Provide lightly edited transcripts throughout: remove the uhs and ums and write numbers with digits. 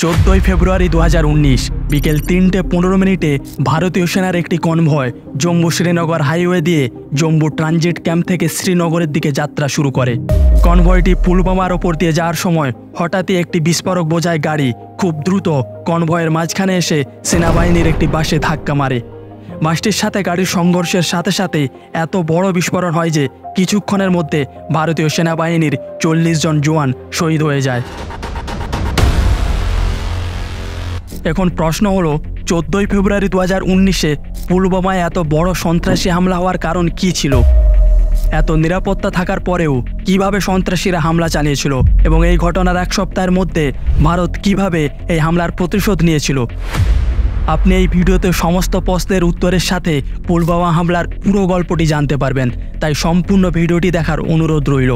14 ফেব্রুয়ারি 2019 বিকেল 3:15 ভারতীয় সেনার একটি কনভয় জম্মু শ্রীনগর হাইওয়ে দিয়ে জম্মু ট্রানজিট ক্যাম্প থেকে শ্রীনগরের দিকে যাত্রা শুরু করে। কনভয়টি পুলওয়ামার ওপর দিয়ে যাওয়ার সময় হঠাৎই একটি বিস্ফোরক বোঝাই গাড়ি খুব দ্রুত কনভয়ের মাঝখানে এসে সেনাবাহিনীর একটি বাসে ধাক্কা মারে। বাসটির সাথে গাড়ির সংঘর্ষের সাথে সাথে এত বড় বিস্ফোরণ হয় যে কিছুক্ষণের মধ্যে ভারতীয় সেনাবাহিনীর 40 জন জওয়ান শহীদ হয়ে যায়। এখন প্রশ্ন হলো 14 ফেব্রুয়ারি 2019-এ পুলওয়ামায় এত বড় সন্ত্রাসী হামলা হওয়ার কারণ কী ছিল? এত নিরাপত্তা থাকার পরেও কিভাবে সন্ত্রাসীরা হামলা চালিয়েছিল এবং এই ঘটনার এক সপ্তাহের মধ্যে ভারত কিভাবে এই হামলার প্রতিশোধ নিয়েছিল? আপনি এই ভিডিওতে সমস্ত প্রশ্নের উত্তরের সাথে পুলওয়ামা হামলার পুরো গল্পটি জানতে পারবেন, তাই সম্পূর্ণ ভিডিওটি দেখার অনুরোধ রইল।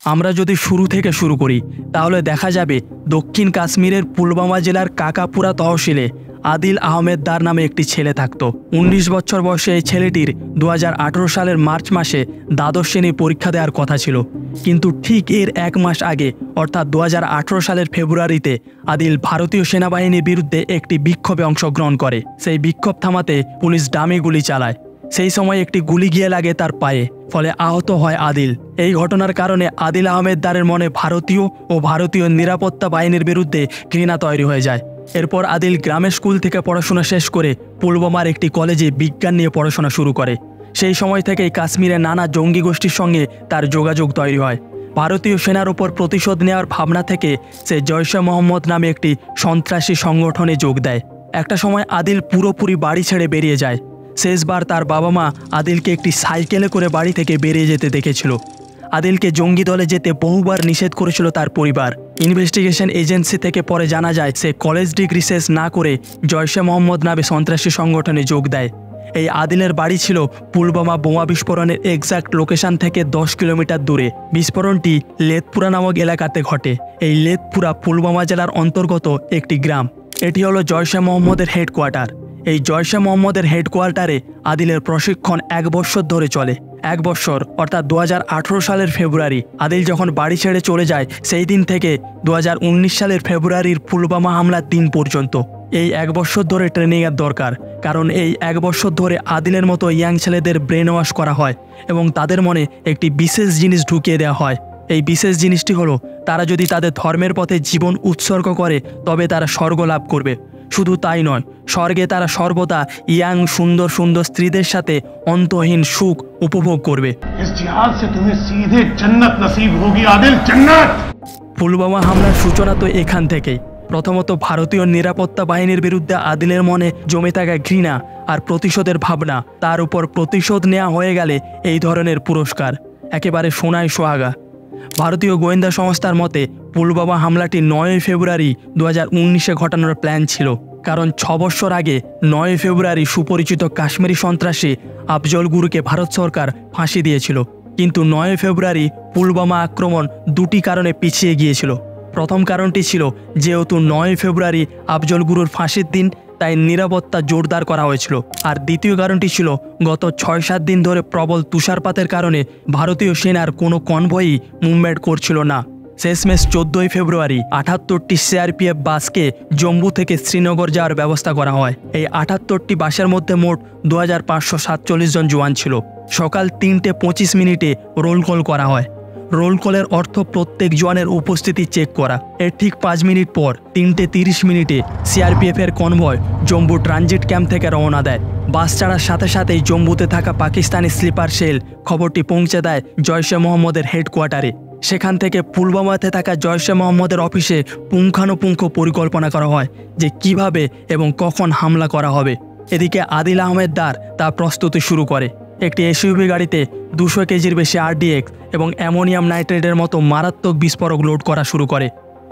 আমরা যদি শুরু থেকে শুরু করি তাহলে দেখা যাবে দক্ষিণ কাশ্মীরের পুলওয়ামা জেলার কাকাপুরা তহসিলে আদিল আহমেদ দার নামে একটি ছেলে থাকত। 19 বছর বয়সে এই ছেলেটির 2018 সালের মার্চ মাসে দ্বাদশ শ্রেণী পরীক্ষা দেওয়ার কথা ছিল, কিন্তু ঠিক এর এক মাস আগে অর্থাৎ 2018 সালের ফেব্রুয়ারিতে আদিল ভারতীয় সেনাবাহিনীর বিরুদ্ধে একটি বিক্ষোভে অংশগ্রহণ করে। সেই বিক্ষোভ থামাতে পুলিশ ডামি গুলি চালায়। সেই সময় একটি গুলি গিয়ে লাগে তার পায়ে, ফলে আহত হয় আদিল। এই ঘটনার কারণে আদিল আহমেদ দারের মনে ভারতীয় নিরাপত্তা বাহিনীর বিরুদ্ধে ঘৃণা তৈরি হয়ে যায়। এরপর আদিল গ্রামের স্কুল থেকে পড়াশোনা শেষ করে পুলওয়ামার একটি কলেজে বিজ্ঞান নিয়ে পড়াশোনা শুরু করে। সেই সময় থেকেই কাশ্মীরে নানা জঙ্গি গোষ্ঠীর সঙ্গে তার যোগাযোগ তৈরি হয়। ভারতীয় সেনার উপর প্রতিশোধ নেওয়ার ভাবনা থেকে সে জৈশে মোহাম্মদ নামে একটি সন্ত্রাসী সংগঠনে যোগ দেয়। একটা সময় আদিল পুরোপুরি বাড়ি ছেড়ে বেরিয়ে যায়। শেষবার তার বাবা মা আদিলকে একটি সাইকেলে করে বাড়ি থেকে বেরিয়ে যেতে দেখেছিল। আদিলকে জঙ্গি দলে যেতে বহুবার নিষেধ করেছিল তার পরিবার। ইনভেস্টিগেশন এজেন্সি থেকে পরে জানা যায় সে কলেজ ডিগ্রি শেষ না করে জৈশে মোহাম্মদ নামে সন্ত্রাসী সংগঠনে যোগ দেয়। এই আদিলের বাড়ি ছিল পুলওয়ামা বোমা বিস্ফোরণের এক্সাক্ট লোকেশন থেকে 10 কিলোমিটার দূরে। বিস্ফোরণটি লেতপুরা নামক এলাকাতে ঘটে। এই লেতপুরা পুলওয়ামা জেলার অন্তর্গত একটি গ্রাম। এটি হলো জৈশে মোহাম্মদের হেডকোয়ার্টার। এই জৈশে মোহাম্মদের হেডকোয়ার্টারে আদিলের প্রশিক্ষণ 1 বছর ধরে চলে। 1 বছর অর্থাৎ 2018 সালের ফেব্রুয়ারি আদিল যখন বাড়ি ছেড়ে চলে যায়, সেই দিন থেকে 2019 সালের ফেব্রুয়ারির পুলওয়ামা হামলার দিন পর্যন্ত এই 1 বছর ধরে ট্রেনিংয়ের দরকার। কারণ এই 1 বছর ধরে আদিলের মতো ইয়াং ছেলেদের ব্রেন ওয়াশ করা হয় এবং তাদের মনে একটি বিশেষ জিনিস ঢুকিয়ে দেওয়া হয়। এই বিশেষ জিনিসটি হলো তারা যদি তাদের ধর্মের পথে জীবন উৎসর্গ করে তবে তারা স্বর্গ লাভ করবে। শুধু তাই নয়, স্বর্গে তারা সর্বদা ইয়াং সুন্দর সুন্দর স্ত্রীদের সাথে অন্তহীন সুখ উপভোগ করবে। পুলওয়ামা হামলার সূচনা তো এখান থেকেই। প্রথমত ভারতীয় নিরাপত্তা বাহিনীর বিরুদ্ধে আদিলের মনে জমে থাকা ঘৃণা আর প্রতিশোধের ভাবনা, তার উপর প্রতিশোধ নেওয়া হয়ে গেলে এই ধরনের পুরস্কার একেবারে সোনায় সোহাগা। ভারতীয় গোয়েন্দা সংস্থার মতে পুলওয়ামা হামলাটি 9 ফেব্রুয়ারি 2019-এ ঘটানোর প্ল্যান ছিল, কারণ 6 বছর আগে 9 ফেব্রুয়ারি সুপরিচিত কাশ্মীরি সন্ত্রাসী আফজল গুরুকে ভারত সরকার ফাঁসি দিয়েছিল। কিন্তু 9 ফেব্রুয়ারি পুলওয়ামা আক্রমণ দুটি কারণে পিছিয়ে গিয়েছিল। প্রথম কারণটি ছিল যেহেতু 9 ফেব্রুয়ারি আফজল গুরুর ফাঁসির দিন, তাই নিরাপত্তা জোরদার করা হয়েছিল। আর দ্বিতীয় কারণটি ছিল গত 6-7 দিন ধরে প্রবল তুষারপাতের কারণে ভারতীয় সেনার কোনো কনভয়ই মুভমেন্ট করছিল না। শেষমেশ 14 ফেব্রুয়ারি 78টি সিআরপিএফ বাসকে জম্মু থেকে শ্রীনগর যাওয়ার ব্যবস্থা করা হয়। এই 78টি বাসের মধ্যে মোট 2547 জন জওয়ান ছিল। সকাল 3:25 রোল কল করা হয়। রোল কলের অর্থ প্রত্যেক জওয়ানের উপস্থিতি চেক করা। এর ঠিক 5 মিনিট পর 3:30 সিআরপিএফের কনভয় জম্মু ট্রানজিট ক্যাম্প থেকে রওনা দেয়। বাস ছাড়ার সাথে সাথেই জম্মুতে থাকা পাকিস্তানি স্লিপার সেল খবরটি পৌঁছে দেয় জৈশে মোহাম্মদের হেডকোয়ার্টারে। সেখান থেকে পুলওয়ামাতে থাকা জৈশে মোহাম্মদের অফিসে পুঙ্খানুপুঙ্খ পরিকল্পনা করা হয় যে কিভাবে এবং কখন হামলা করা হবে। এদিকে আদিল আহমেদ দার তার প্রস্তুতি শুরু করে। একটি এসইউভি গাড়িতে 200 কেজির বেশি আরডিএক্স এবং অ্যামোনিয়াম নাইট্রেটের মতো মারাত্মক বিস্ফোরক লোড করা শুরু করে।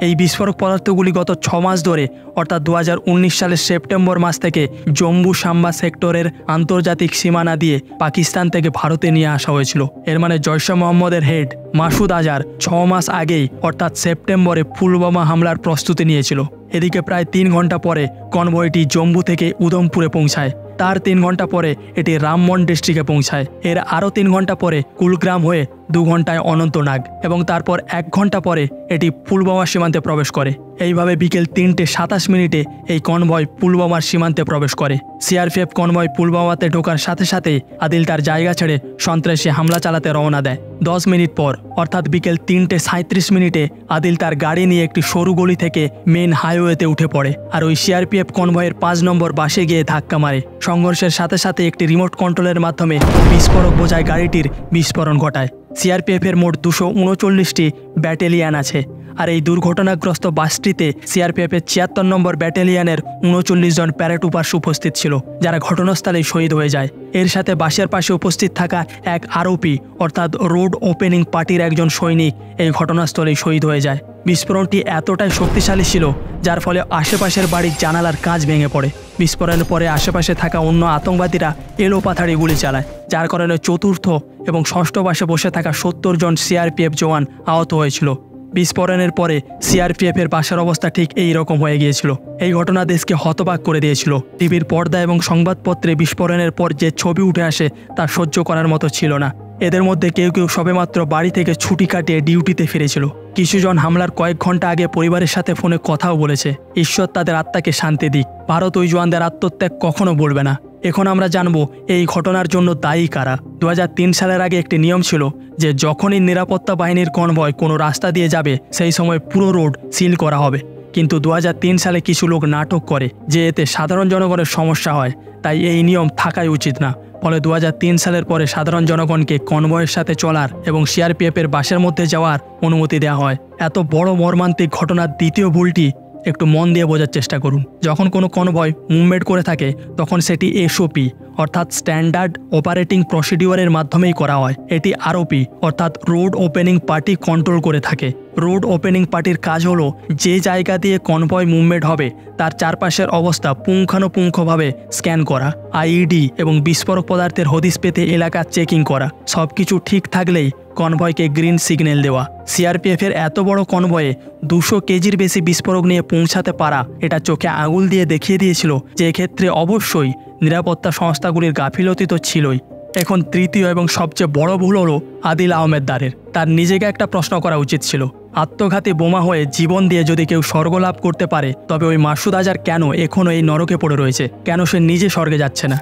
এই বিস্ফোরক পদার্থগুলি গত 6 মাস ধরে অর্থাৎ 2019 সালের সেপ্টেম্বর মাস থেকে জম্মু সাম্বা সেক্টরের আন্তর্জাতিক সীমানা দিয়ে পাকিস্তান থেকে ভারতে নিয়ে আসা হয়েছিল। এর মানে জৈশে মোহাম্মদের হেড মাসুদ আজহার 6 মাস আগেই অর্থাৎ সেপ্টেম্বরে পুলওয়ামা হামলার প্রস্তুতি নিয়েছিল। এদিকে প্রায় 3 ঘন্টা পরে কনভয়টি জম্মু থেকে উধমপুরে পৌঁছায়। তার 3 ঘন্টা পরে এটি রামবন ডিস্ট্রিক্টে পৌঁছায়। এর আরও 3 ঘন্টা পরে কুলগ্রাম হয়ে 2 ঘন্টায় অনন্তনাগ এবং তারপর 1 ঘন্টা পরে এটি পুলওয়ামা সীমান্তে প্রবেশ করে। এইভাবে বিকেল 3:27 এই কনভয় পুলওয়ামার সীমান্তে প্রবেশ করে। সিআরপিএফ কনভয় পুলওয়ামাতে ঢোকার সাথে সাথেই আদিল তার জায়গা ছেড়ে সন্ত্রাসী হামলা চালাতে রওনা দেয়। 10 মিনিট পর অর্থাৎ বিকেল 3:37 আদিল তার গাড়ি নিয়ে একটি সরু গলি থেকে মেন হাইওয়েতে উঠে পড়ে আর ওই সিআরপিএফ কনভয়ের 5 নম্বর বাসে গিয়ে ধাক্কা মারে। সংঘর্ষের সাথে সাথে একটি রিমোট কন্ট্রোলের মাধ্যমে বিস্ফোরক বোঝাই গাড়িটির বিস্ফোরণ ঘটায়। সিআরপিএফের মোট 239টি ব্যাটালিয়ান আছে আর এই দুর্ঘটনাগ্রস্ত বাসটিতে সিআরপিএফের 76 নম্বর ব্যাটালিয়ানের 39 জন প্যারাট্রুপার্স উপস্থিত ছিল, যারা ঘটনাস্থলেই শহীদ হয়ে যায়। এর সাথে বাসের পাশে উপস্থিত থাকা এক আরওপি অর্থাৎ রোড ওপেনিং পার্টির একজন সৈনিক এই ঘটনাস্থলেই শহীদ হয়ে যায়। বিস্ফোরণটি এতটাই শক্তিশালী ছিল যার ফলে আশেপাশের বাড়ির জানালার কাঁচ ভেঙে পড়ে। বিস্ফোরণের পরে আশেপাশে থাকা অন্য আতঙ্কবাদীরা এলোপাথাড়ি গুলি চালায়, যার কারণে চতুর্থ এবং ষষ্ঠ বাসে বসে থাকা 70 জন সিআরপিএফ জওয়ান আহত হয়েছিল। বিস্ফোরণের পরে সিআরপিএফের বাসার অবস্থা ঠিক এই রকম হয়ে গিয়েছিল। এই ঘটনা দেশকে হতবাক করে দিয়েছিল। টিভির পর্দা এবং সংবাদপত্রে বিস্ফোরণের পর যে ছবি উঠে আসে তা সহ্য করার মতো ছিল না। এদের মধ্যে কেউ কেউ সবেমাত্র বাড়ি থেকে ছুটি কাটিয়ে ডিউটিতে ফিরেছিল। কিছুজন হামলার কয়েক ঘন্টা আগে পরিবারের সাথে ফোনে কথাও বলেছে। ঈশ্বর তাদের আত্মাকে শান্তি দিক। ভারত ওই জওয়ানদের আত্মত্যাগ কখনো বলবে না। এখন আমরা জানবো এই ঘটনার জন্য দায়ী কারা। 2003 সালের আগে একটি নিয়ম ছিল যে যখনই নিরাপত্তা বাহিনীর কনভয় কোনো রাস্তা দিয়ে যাবে সেই সময় পুরো রোড সিল করা হবে। কিন্তু 2003 সালে কিছু লোক নাটক করে যে এতে সাধারণ জনগণের সমস্যা হয়, তাই এই নিয়ম থাকাই উচিত না। ফলে 2003 সালের পরে সাধারণ জনগণকে কনভয়ের সাথে চলার এবং সিআরপিএফের বাসের মধ্যে যাওয়ার অনুমতি দেওয়া হয়। এত বড় মর্মান্তিক ঘটনার দ্বিতীয় ভুলটি একটু মন দিয়ে বোঝার চেষ্টা করুন। যখন কোনো কনভয় মুভমেন্ট করে থাকে তখন সেটি এসওপি অর্থাৎ স্ট্যান্ডার্ড অপারেটিং প্রসিডিওরের মাধ্যমেই করা হয়। এটি আরওপি অর্থাৎ রোড ওপেনিং পার্টি কন্ট্রোল করে থাকে। রোড ওপেনিং পার্টির কাজ হলো যে জায়গা দিয়ে কনভয় মুভমেন্ট হবে তার চারপাশের অবস্থা পুঙ্খানুপুঙ্খভাবে স্ক্যান করা, আইইডি এবং বিস্ফোরক পদার্থের হদিস পেতে এলাকা চেকিং করা। সব কিছু ঠিক থাকলেই কনভয়কে গ্রিন সিগন্যাল দেওয়া। সিআরপিএফের এত বড় কনভয়ে 200 কেজির বেশি বিস্ফোরক নিয়ে পৌঁছাতে পারা এটা চোখে আঙুল দিয়ে দেখিয়ে দিয়েছিল যে এক্ষেত্রে অবশ্যই নিরাপত্তা সংস্থাগুলির গাফিলতি তো ছিলই। এখন তৃতীয় এবং সবচেয়ে বড় ভুল হলো আদিল আহমেদ দারের। তার নিজেকে একটা প্রশ্ন করা উচিত ছিল, আত্মঘাতী বোমা হয়ে জীবন দিয়ে যদি কেউ স্বর্গ লাভ করতে পারে তবে ওই মাসুদ আজহার কেন এখনও এই নরকে পড়ে রয়েছে? কেন সে নিজে স্বর্গে যাচ্ছে না?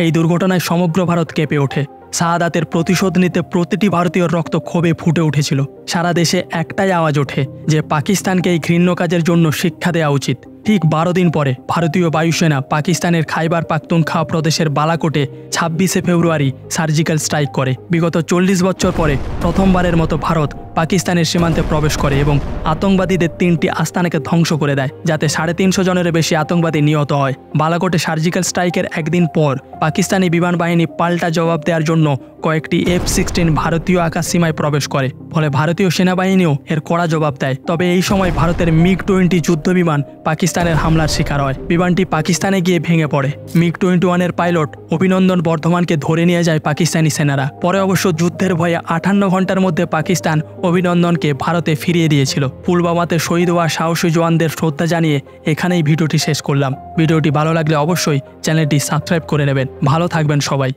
এই দুর্ঘটনায় সমগ্র ভারত কেঁপে ওঠে। শাহাদাতের প্রতিশোধ নিতে প্রতিটি ভারতীয়র রক্ত ক্ষোভে ফুটে উঠেছিল। সারা দেশে একটাই আওয়াজ ওঠে যে পাকিস্তানকে এই ঘৃণ্য কাজের জন্য শিক্ষা দেওয়া উচিত। ঠিক 12 দিন পরে ভারতীয় বায়ুসেনা পাকিস্তানের খাইবার পাখতুনখাওয়া প্রদেশের বালাকোটে 26শে ফেব্রুয়ারি সার্জিক্যাল স্ট্রাইক করে। বিগত 40 বছর পরে প্রথমবারের মতো ভারত পাকিস্তানের সীমান্তে প্রবেশ করে এবং আতঙ্কবাদীদের 3টি আস্তানাকে ধ্বংস করে দেয়, যাতে 350 জনের বেশি আতঙ্কবাদী নিহত হয়। বালাকোটে সার্জিক্যাল স্ট্রাইকের একদিন পর পাকিস্তানি বিমান বাহিনী পাল্টা জবাব দেওয়ার জন্য কয়েকটি F-16 ভারতীয় আকাশ সীমায় প্রবেশ করে। ফলে ভারতীয় সেনাবাহিনীও এর কড়া জবাব দেয়। তবে এই সময় ভারতের MiG-20 যুদ্ধ বিমান পাকিস্তানের হামলার শিকার হয়। বিমানটি পাকিস্তানে গিয়ে ভেঙে পড়ে। MiG-21 পাইলট অভিনন্দন বর্ধমানকে ধরে নিয়ে যায় পাকিস্তানি সেনারা। পরে অবশ্য যুদ্ধের ভয়ে 58 ঘন্টার মধ্যে পাকিস্তান অভিনন্দনকে ভারতে ফিরিয়ে দিয়েছিল। পুলওয়ামাতে শহীদ হওয়া সাহসী জওয়ানদের শ্রদ্ধা জানিয়ে এখানেই ভিডিওটি শেষ করলাম। ভিডিওটি ভালো লাগলে অবশ্যই চ্যানেলটি সাবস্ক্রাইব করে নেবেন। ভালো থাকবেন সবাই।